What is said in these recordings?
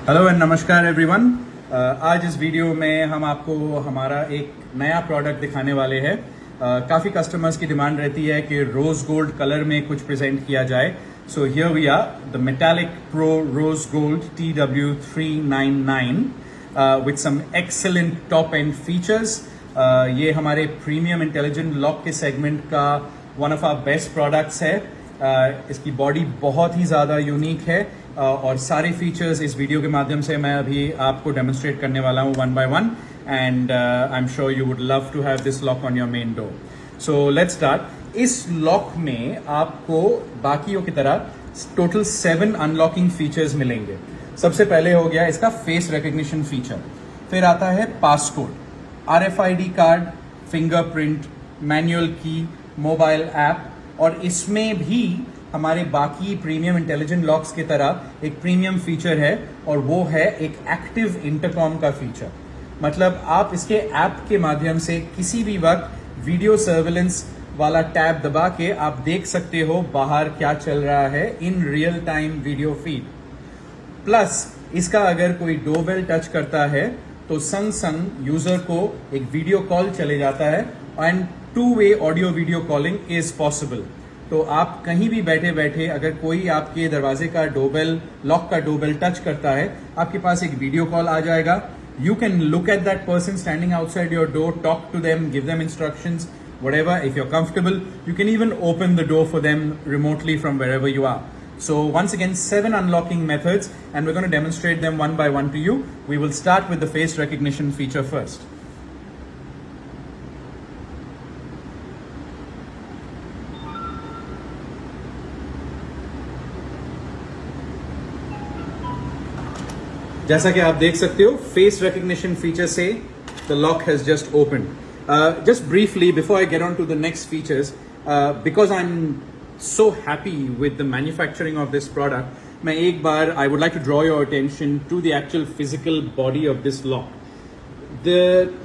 Hello and नमस्कार everyone. आज इस वीडियो में हम आपको हमारा एक नया प्रोडक्ट दिखाने वाले हैं। काफ़ी कस्टमर्स की डिमांड रहती है कि रोज गोल्ड कलर में कुछ प्रेजेंट किया जाए। So here we are the metallic pro rose gold TW399 with some excellent top end features. ये हमारे प्रीमियम इंटेलिजेंट लॉक के सेगमेंट का one of our best products है। इसकी बॉडी बहुत ही ज़्यादा यूनिक है और सारे फीचर्स इस वीडियो के माध्यम से मैं अभी आपको डेमोन्स्ट्रेट करने वाला हूँ one by one, and I am sure you would love to have this lock on your main door. So let's start. इस लॉक में आपको बाकियों की तरह टोटल 7 अनलॉकिंग फीचर्स मिलेंगे। सबसे पहले हो गया इसका फेस रिकग्निशन फीचर, फिर आता है passcode, RFID card, fingerprint, manual की, मोबाइल ऐप, और इसमें भी हमारे बाकी प्रीमियम इंटेलिजेंट लॉक्स की तरह एक प्रीमियम फीचर है और वो है एक एक्टिव इंटरकॉम का फीचर। मतलब आप इसके ऐप के माध्यम से किसी भी वक्त वीडियो सर्वेलेंस वाला टैब दबा के आप देख सकते हो बाहर क्या चल रहा है in real time video feed. Plus इसका अगर कोई डोरबेल टच करता है तो संग संग यूजर को एक वीडियो कॉल चले जाता है and 2-way audio video calling is possible. तो आप कहीं भी बैठे बैठे अगर कोई आपके दरवाजे का डोरबेल, लॉक का डोरबेल टच करता है, आपके पास एक वीडियो कॉल आ जाएगा। You can look at that person standing outside your door, talk to them, give them instructions, whatever. If you're comfortable, you can even open the door for them remotely from wherever you are. So once again, 7 unlocking methods, and we're going to demonstrate them one by one to you. We will start with the face recognition feature first. जैसा कि आप देख सकते हो, face recognition feature से the lock has just open. Just briefly before I get on to the next features, because I am so happy with the manufacturing of this product, मैं एक बार I would like to draw your attention to the actual physical body of this lock. The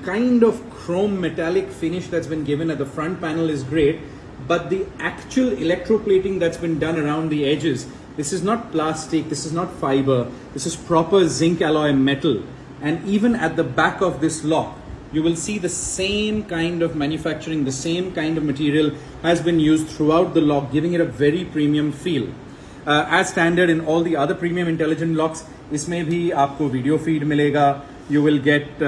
kind of chrome metallic finish that's been given at the front panel is great, but the actual electroplating that's been done around the edges, this is not plastic, this is not fiber, this is proper zinc alloy metal. And even at the back of this lock, you will see the same kind of manufacturing, the same kind of material has been used throughout the lock, giving it a very premium feel. As standard in all the other premium intelligent locks, इसमें भी आपको video feed मिलेगा. You will get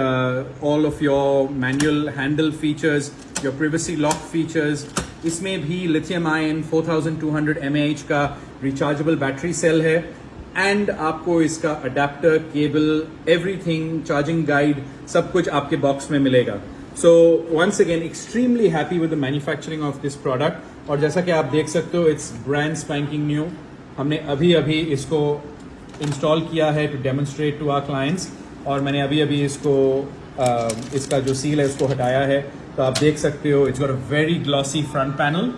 all of your manual handle features, your privacy lock features. इसमें भी lithium ion 4200 mAh का rechargeable battery cell है, and आपको इसका adapter, cable, everything, charging guide, सब कुछ आपके बॉक्स में मिलेगा. So once again, extremely happy with the manufacturing of this product. और जैसा कि आप देख सकते हो, it's brand spanking new. हमने अभी इसको इंस्टॉल किया है to demonstrate to our clients. और मैंने अभी इसको इसका जो सील है उसको हटाया है, तो आप देख सकते हो it's got a very glossy front panel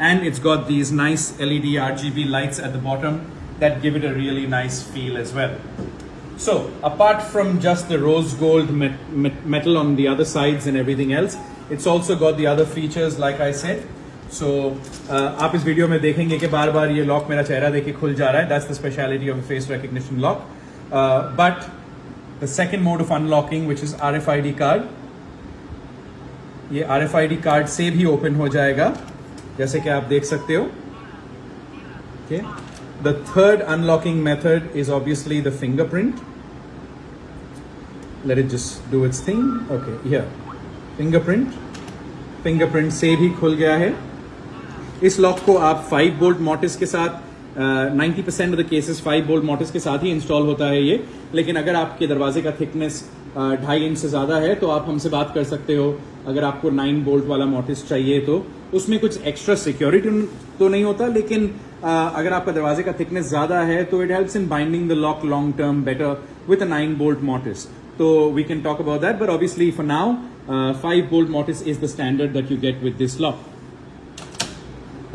and it's got these nice LED RGB lights at the bottom that give it a really nice feel as well. So apart from just the rose gold metal on the other sides and everything else, it's also got the other features like I said. So आप इस video में देखेंगे कि बार बार ये lock मेरा चेहरा देख के खुल जा रहा है. That's the speciality of face recognition lock. But the second mode of unlocking, which is RFID card, ये RFID card से भी open हो जाएगा जैसे कि आप देख सकते हो. Okay. The third unlocking method is obviously the fingerprint. Let it just do its thing. Okay, here fingerprint से भी खुल गया है. इस लॉक को आप 5 बोल्ट मोटिस के साथ 90% of the cases 5 bolt mortise के साथ ही इंस्टॉल होता है ये. लेकिन अगर आपके दरवाजे का थिकनेस 2.5 इंच से ज़्यादा है तो आप हमसे बात कर सकते हो. अगर आपको 9 बोल्ट वाला मोटिस चाहिए तो उसमें कुछ एक्स्ट्रा सिक्योरिटी तो नहीं होता, लेकिन अगर आपका दरवाजे का थिकनेस ज़्यादा है तो it helps in binding the lock long term better with a 9 bolt mortise. तो we can talk about that, but obviously for now 5 bolt mortise is the standard that you get with this lock.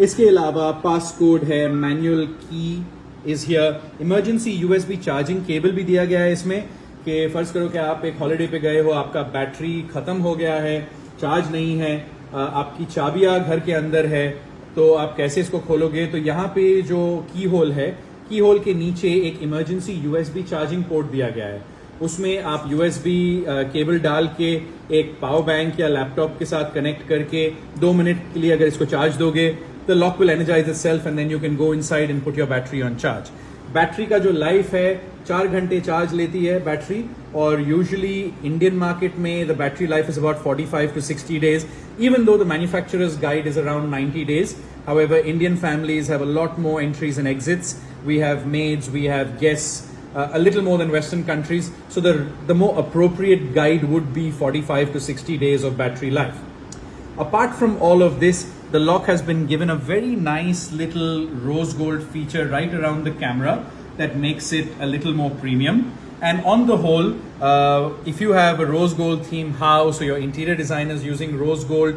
इसके अलावा passcode है, manual key is here, emergency USB charging cable भी दिया गया है इसमें, कि फर्ज करो कि आप एक हॉलिडे पे गए हो, आपका बैटरी खत्म हो गया है, चार्ज नहीं है, आपकी चाबियां घर के अंदर है, तो आप कैसे इसको खोलोगे. तो यहाँ पे जो की होल है, की होल के नीचे एक इमरजेंसी USB चार्जिंग पोर्ट दिया गया है. उसमें आप USB केबल डाल के एक पावर बैंक या लैपटॉप के साथ कनेक्ट करके 2 मिनट के लिए अगर इसको चार्ज दोगे, the lock will energize itself and then you can go inside and put your battery on charge. Battery का जो लाइफ है 4 घंटे चार्ज लेती है बैटरी, और यूजुअली इंडियन मार्केट में the battery life is about 45 to 60 days, even though the manufacturer's guide is around 90 days. However, Indian families have a lot more entries and exits. We have maids, we have guests, a little more than Western countries. So the more appropriate guide would be 45 to 60 days of battery life. Apart from all of this, the lock has been given a very nice little rose gold feature right around the camera that makes it a little more premium. And on the whole, if you have a rose gold themed house or your interior designer is using rose gold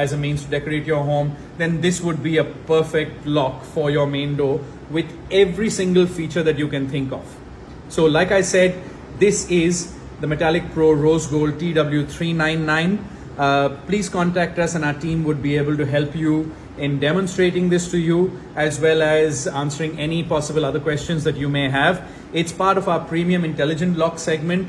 as a means to decorate your home, then this would be a perfect lock for your main door with every single feature that you can think of. So like I said, this is the Metallic Pro Rose Gold TW399. Please contact us and our team would be able to help you in demonstrating this to you, as well as answering any possible other questions that you may have. It's part of our premium intelligent lock segment,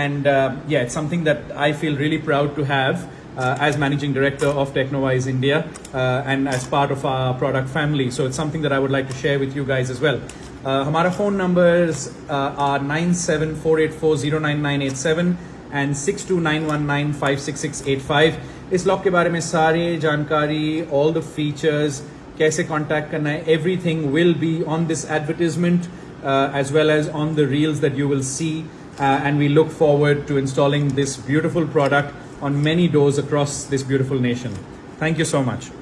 and yeah, it's something that I feel really proud to have as managing director of Technowise India and as part of our product family. So it's something that I would like to share with you guys as well. हमारा phone numbers are 9748409987 and 6291956685. इस lock के बारे में सारे जानकारी, all the features, कैसे contact करना है, everything will be on this advertisement as well as on the reels that you will see, and we look forward to installing this beautiful product on many doors across this beautiful nation. Thank you so much.